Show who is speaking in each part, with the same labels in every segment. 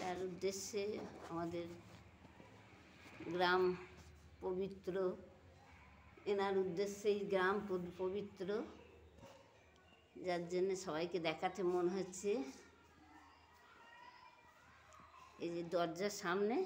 Speaker 1: যার উদ্দেশ্যে আমাদের গ্রাম পবিত্র, এনার উদ্দেশ্যেই গ্রাম পবিত্র, যার জন্য সবাইকে দেখাতে মন হচ্ছে। এই যে দরজার সামনে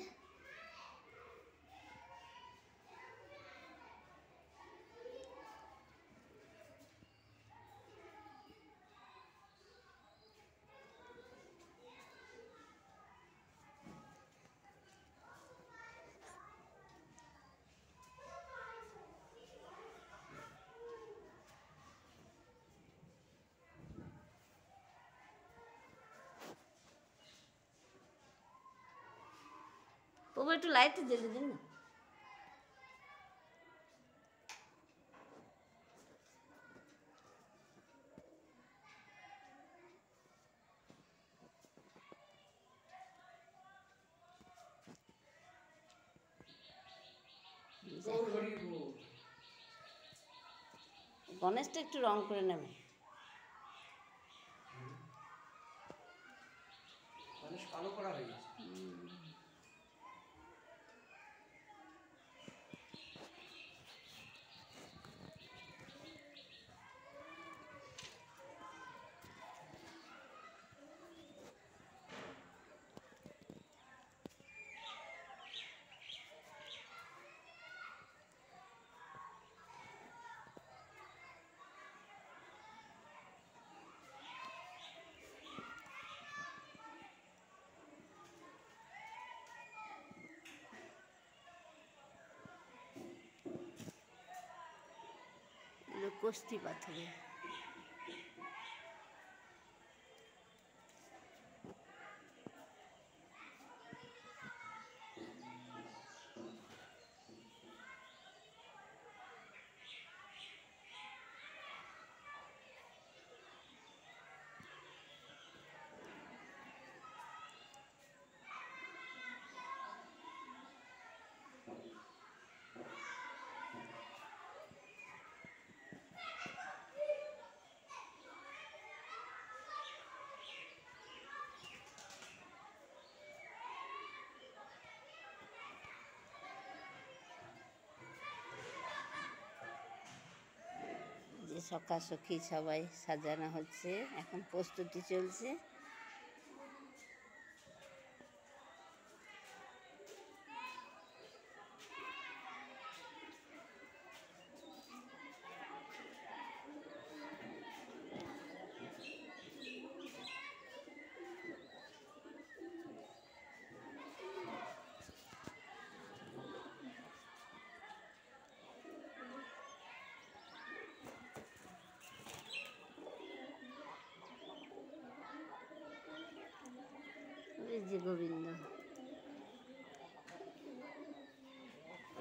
Speaker 1: তবু একটু লাইটটা জ্বেলে দিন না। গণেশটা একটু রং করে নেবে।
Speaker 2: কালো করা হয়ে গেছে।
Speaker 1: কোষ্ঠী পাথরে যে সখী সবাই সাজানো হচ্ছে, এখন প্রস্তুতি চলছে। এই যে গোবিন্দ,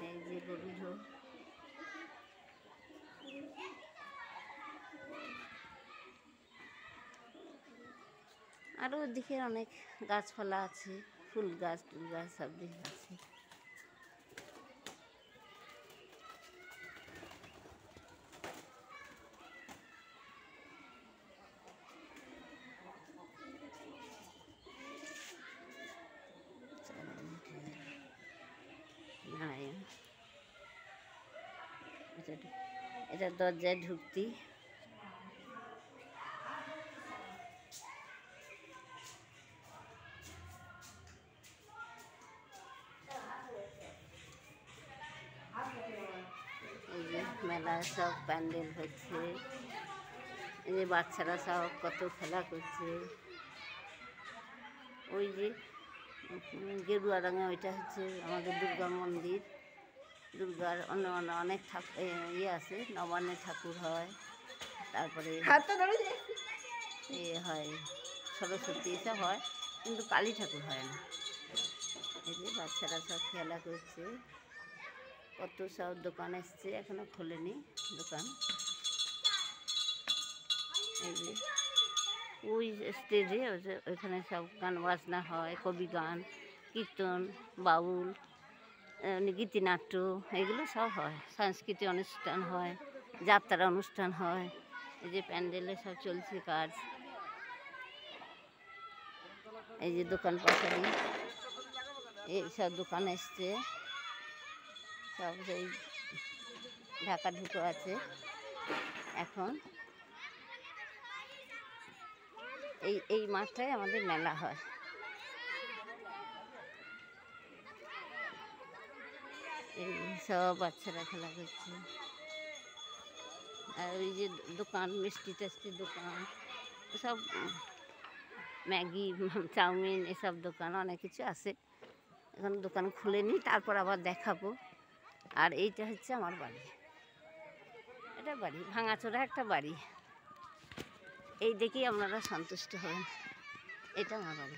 Speaker 1: এই যে গোবিন্দ, আরও ওদিকে অনেক গাছপালা আছে, ফুল গাছ টুল গাছ সব দিকে আছে। এটা দরজায় ঢুকতি। এই যে মেলায় সব প্যান্ডেল হচ্ছে, এই যে বাচ্চারা সব কত খেলা করছে। ওই যে গেরুয়া রঙে ওইটা হচ্ছে আমাদের দুর্গা মন্দির। দুর্গার অনেক ইয়ে আছে, নবান্নে ঠাকুর হয়, তারপরে হয় সরস্বতী, এসব হয়, কিন্তু কালী ঠাকুর হয় না। এই যে বাচ্চারা সব খেলা করছে, কত সব দোকান এসছে, এখনো খোলেনি দোকান। এই যে ওই স্টেজে ওইখানে সব গান বাজনা হয়, কবি গান, কীর্তন, বাউল, গীতিনাট্য, এগুলো সব হয়। সাংস্কৃতিক অনুষ্ঠান হয়, যাত্রা অনুষ্ঠান হয়। এই যে প্যান্ডেলে সব চলছে কাজ। এই যে দোকান পাশারি, এইসব দোকান এসছে, সব সেই ঢাকা ঢুকো আছে এখন। এই মাঠটায় আমাদের মেলা হয়। এই সব বাচ্চারা খেলা করছে। আর ওই যে দোকান, মিষ্টি টেস্টির দোকান, সব ম্যাগি, চাউমিন, এসব দোকান অনেক কিছু আছে। এখন দোকান খুলেনি, তারপর আবার দেখাবো। আর এইটা হচ্ছে আমার বাড়ি, এটা বাড়ি, ভাঙাচোরা একটা বাড়ি। এই দেখেই আপনারা সন্তুষ্ট হবেন, এটা আমার বাড়ি।